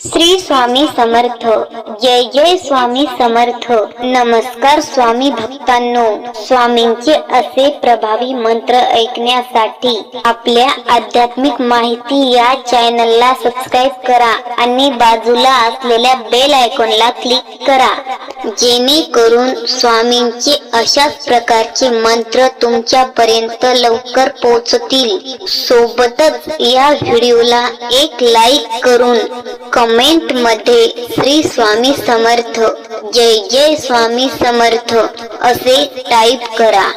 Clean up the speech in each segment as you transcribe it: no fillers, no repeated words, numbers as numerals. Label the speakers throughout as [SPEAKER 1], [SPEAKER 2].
[SPEAKER 1] श्री स्वामी समर्थ. जय जय स्वामी समर्थ. नमस्कार स्वामी भक्तांनो. स्वामींचे असे प्रभावी मंत्र ऐकण्यासाठी आपल्या आध्यात्मिक माहिती या चॅनलला सबस्क्राईब करा आणि बाजूला असलेल्या बेल आयकॉनला क्लिक करा, जेणेकरून स्वामींचे अशाच प्रकारचे मंत्र तुमच्यापर्यंत लवकर पोहोचतील. सोबतच या व्हिडिओला एक लाईक करून कमेंट मध्ये श्री स्वामी समर्थ, जय जय स्वामी समर्थ असे टाईप करा.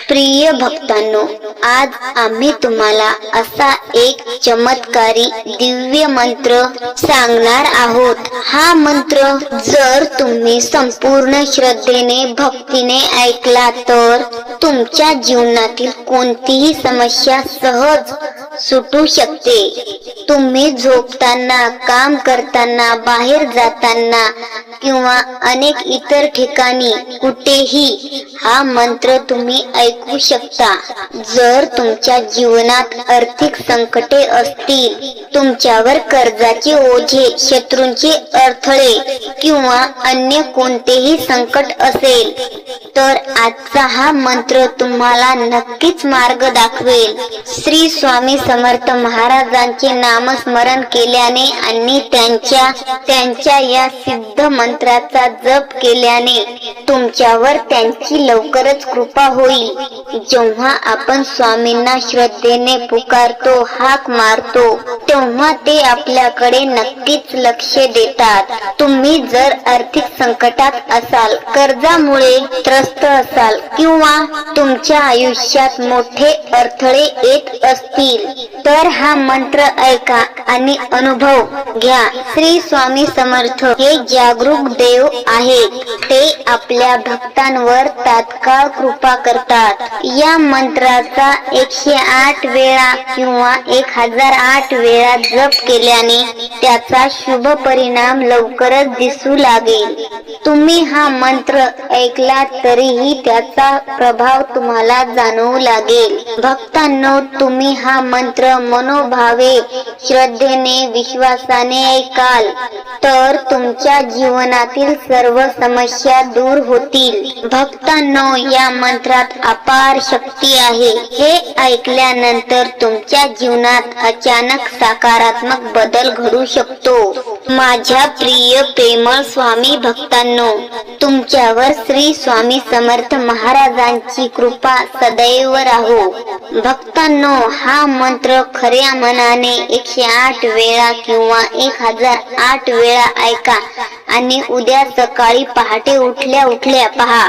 [SPEAKER 1] प्रिय भक्तांनो, आज आम्ही तुम्हाला असा एक चमत्कारी दिव्य मंत्र सांगणार आहोत. हा मंत्र जर तुम्ही संपूर्ण श्रद्धेने, भक्तीने ऐकला तर तुमच्या जीवनातील कोणतीही समस्या सहज सुटू शकते. तुम्ही झोपताना, काम करताना, बाहेर जाताना किंवा अनेक इतर ठिकाणी कुठेही हा मंत्र तुम्ही ऐकू शकता. जर तुमच्या जीवनात आर्थिक संकटे असतील, तुमच्यावर कर्जाचे ओझे, शत्रूंचे अडथळे किंवा अन्य कोणतेही संकट असेल तर आजचा हा मंत्र तुम्हाला नक्कीच मार्ग दाखवेल. श्री स्वामी समर्थ महाराजांचे नामस्मरण केल्याने आणि त्यांच्या या सिद्ध मंत्राचा जप केल्याने तुमच्यावर त्यांची लवकरच कृपा होईल. जेव्हा आपण स्वामींना श्रद्धेने पुकारतो, हाक मारतो, तेव्हा ते आपल्याकडे नक्कीच लक्ष देतात. तुम्ही जर आर्थिक संकटात असाल, कर्जामुळे त्रस्त असाल किंवा तुमच्या आयुष्यात मोठे अडथळे येत असतील तर हा मंत्र ऐका आणि अनुभव घ्या. श्री स्वामी समर्थ हे जागरूक देव आहेत. ते आपल्या भक्तांवर तात्काळ कृपा करतात. या मंत्राचा 108 वेळा किंवा 1008 वेळा जप केल्याने त्याचा शुभ परिणाम लवकरच दिसू लागेल. तुम्ही हा मंत्र ऐकला तरीही त्याचा प्रभाव तुम्हाला जाणवू लागेल. भक्तांनो, तुम्ही हा मंत्र मनोभावे, श्रद्धेने, विश्वासाने ऐकाल तर तुमच्या जीवनातील सर्व समस्या दूर होतील. भक्तांनो, या मंत्रात अपार शक्ती आहे. हे ऐकल्यानंतर तुमच्या जीवनात अचानक सकारात्मक बदल घडू शकतो. माझ्या प्रिय प्रेमळ स्वामी भक्तांनो, तुमच्यावर श्री स्वामी समर्थ महाराजांची कृपा सदैव राहो. भक्तांनो, हा मंत्र खऱ्या मनाने 108 वेळा किंवा 1008 वेळा ऐका आणि उद्या सकाळी पहाटे उठल्या पहा.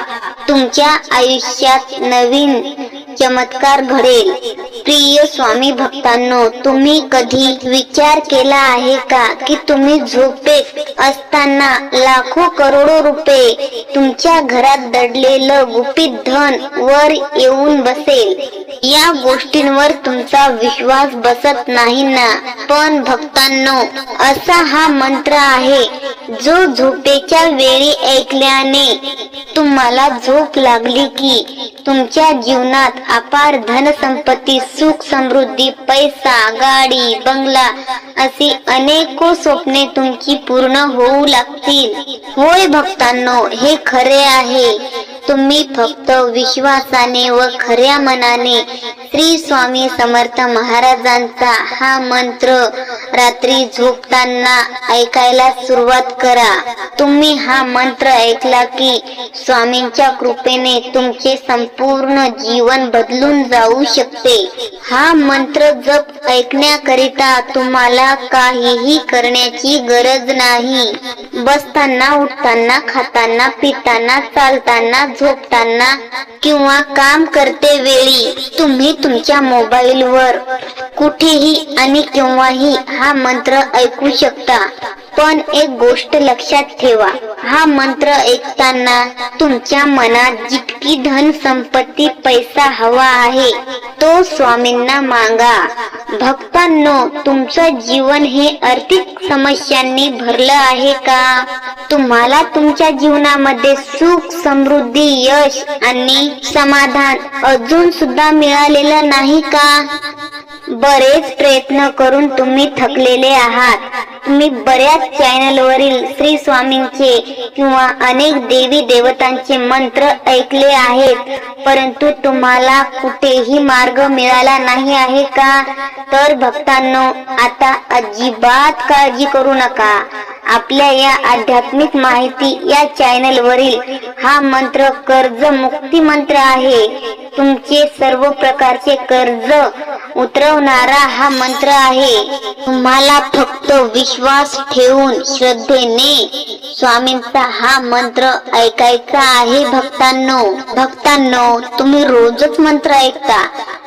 [SPEAKER 1] तुमच्या आयुष्यात नवीन चमत्कार घडेल. प्रिय स्वामी भक्तांनो, तुम्ही कधी विचार केला आहे का की तुम्ही झोपेत असताना लाखो करोडो रुपये तुमच्या घरात दडलेलं गुपित धन वर येऊन बसेल? या गोष्टींवर तुमचा विश्वास बसत नाही ना? पण भक्तांनो, असा हा मंत्र आहे जो झोपेच्या वेळी ऐकल्याने तुम्हाला झोप लागली की तुमच्या जीवनात अपार धनसंपत्ती, सुख समृद्धी, पैसा, गाडी, बंगला अशी अनेको स्वप्ने तुमची पूर्ण होऊ लागतील. होय भक्तांनो, हे खरे आहे. तुम्ही फक्त विश्वासाने व खऱ्या मनाने श्री स्वामी समर्थ महाराजांचा हा मंत्र रात्री झोपताना ऐकायला सुरुवात करा. तुम्ही हा मंत्र ऐकला की स्वामींच्या कृपेने तुमचे संपूर्ण जीवन बदलून जाऊ शकते. हा मंत्र जप ऐकण्याकरिता तुम्हाला काहीही करण्याची गरज नाही. बसताना, उठताना, खाताना, पिताना, चालताना, झोपताना किंवा काम करते वेळी तुम्ही तुमच्या मोबाईलवर कुठेही आणि केव्हाही हा मंत्र ऐकू शकता. पण एक गोष्ट लक्षात ठेवा, हा मंत्र ऐकताना तुमच्या मनात जितकी धन संपत्ती, पैसा हवा आहे तो स्वामींना मागा. भक्तांनो, तुमचं जीवन हे आर्थिक समस्यांनी भरलं आहे का? तुम्हाला तुमच्या जीवनामध्ये सुख, समृद्धी, यश आणि समाधान अजून सुद्धा मिळालेलं नाही का? बरेच प्रयत्न करून तुम्ही थकलेले आहात. तुम्ही बऱ्याच चॅनलवरील श्री स्वामींचे किंवा अनेक देवी देवतांचे मंत्र ऐकले आहेत, परंतु तुम्हाला कुठेही मार्ग मिळाला नाही आहे का? तर भक्तांनो, आता अजिबात काळजी करू नका. आपल्या या आध्यात्मिक माहिती या चॅनलवरील हा मंत्र कर्ज मुक्ती मंत्र आहे. तुमचे सर्व प्रकारचे कर्ज उतरवणारा हा मंत्र आहे. तुम्हाला फक्त विश्वास ठेवून श्रद्धेने स्वामींचा हा मंत्र ऐकायचा आहे. भक्तांनो, तुम्ही रोजच मंत्र ऐकता,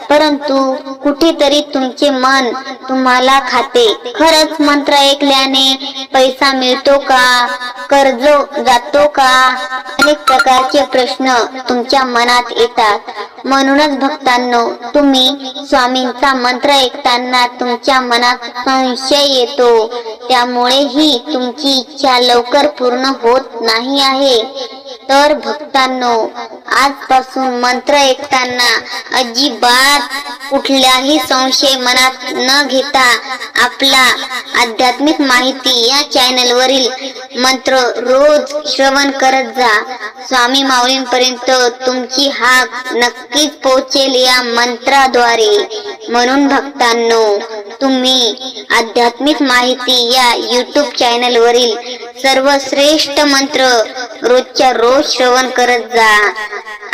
[SPEAKER 1] परंतु कुठेतरी तुमचे मन तुम्हाला खाते. खरंच मंत्र ऐकल्याने पैसा मिळतो का? कर्ज जातो का? अनेक प्रकारचे प्रश्न तुमच्या मनात येतात. म्हणूनच भक्तांनो, तुम्ही स्वामींचा मंत्र ऐकताना तुमच्या मनात संशय येतो. त्यामुळे ही तुमची इच्छा लवकर पूर्ण होत नाही आहे. तर भक्तांनो, आजपासून मंत्र ऐकताना अजिबात कुठलाही संशय मनात न घेता आपला आध्यात्मिक माहिती या चॅनलवरील मंत्र रोज श्रवण करत जा. स्वामी माऊलींपर्यंत तुमची हाक नक्कीच पोहोचेल या मंत्राद्वारे. म्हणून भक्तांनो, तुम्ही आध्यात्मिक माहिती या YouTube चॅनलवरील सर्वश्रेष्ठ मंत्र रोजच्या रोज श्रवण करत जा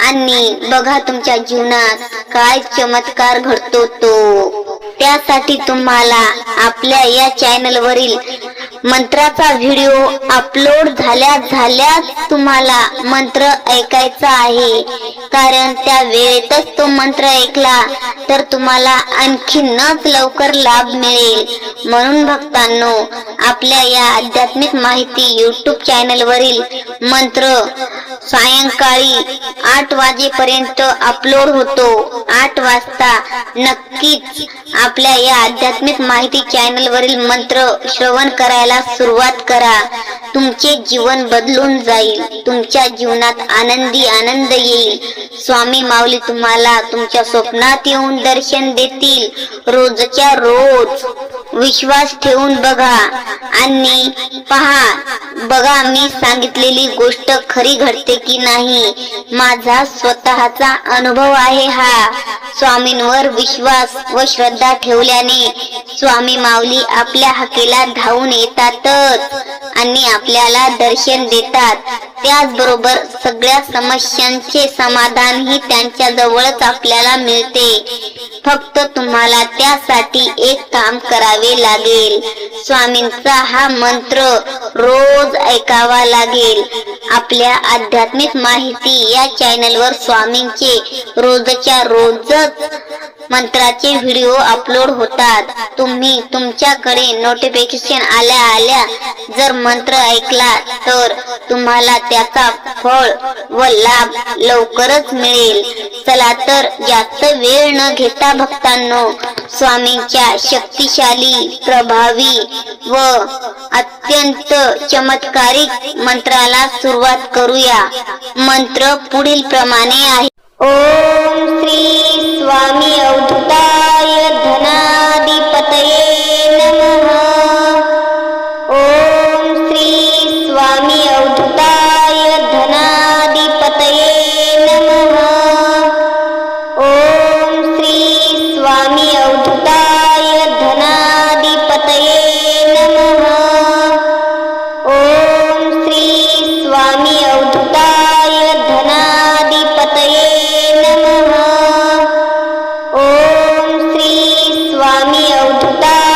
[SPEAKER 1] आणि बघा तुमच्या जीवनात काय चमत्कार घडतो तो. त्यासाठी तुम्हाला आपल्या या चॅनलवरील मंत्राचा व्हिडिओ अपलोड झाल्याच तुम्हाला मंत्र ऐकायचा आहे. कारण त्या वेळेतच तो मंत्र ऐकला तर तुम्हाला आणखीनच लवकर लाभ मिळेल. म्हणून भक्तांनो, आपल्या या आध्यात्मिक माहिती YouTube चॅनलवरील मंत्र सायंकाळी 8 वाजेपर्यंत अपलोड होतो. 8 वाजता नक्कीच आपल्या या आध्यात्मिक माहिती चॅनलवरील मंत्र श्रवण करायला सुरुवात करा. तुमचे जीवन बदलून जाईल. तुमच्या जीवनात आनंद येईल. स्वामी माऊली तुम्हाला तुमच्या स्वप्नात येऊन दर्शन देतील. रोजच्या रोज विश्वास ठेवून बघा आणि बघा मी सांगितलेली गोष्ट खरी घडते की नाही. माझा स्वतःचा अनुभव आहे हा. स्वामींवर विश्वास व श्रद्धा ठेवल्याने स्वामी माऊली आपल्या हाकेला धावून येतातच आणि आपल्याला दर्शन देतात. त्याचबरोबर सगळ्या समस्यांचे समाधान ही त्यांच्या जवळच आपल्याला मिळते. फक्त तुम्हाला त्यासाठी एक काम करावे लागेल. स्वामींचा हा मंत्र रोज ऐकावा लागेल. आपल्या आध्यात्मिक माहिती या चॅनलवर स्वामींचे रोजच्या रोजच मंत्राचे व्हिडिओ अपलोड होतात. तुम्ही तुमच्याकडे नोटिफिकेशन आल्या जर मंत्र ऐकला तर तुम्हाला त्याचा फळ व लाभ लवकरच मिळेल. चला तर जास्त वेळ न घेता भक्तांनो, स्वामींच्या शक्तिशाली, प्रभावी व अत्यंत चमत्कारिक मंत्राला सुरुवात करूया. मंत्र पुढील प्रमाणे आहे. ओम श्री स्वामी अवधूताय धनाधिपतये नमः. ओम श्री स्वामी अवधूताय धनाधिपतये नमः. ओम श्री स्वामी अवधूताय धनाधिपतये नमः. ओम श्री स्वामी अवधूताय धनाधिपतये नमः. ओम श्री स्वामी अवधूताय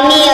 [SPEAKER 1] मी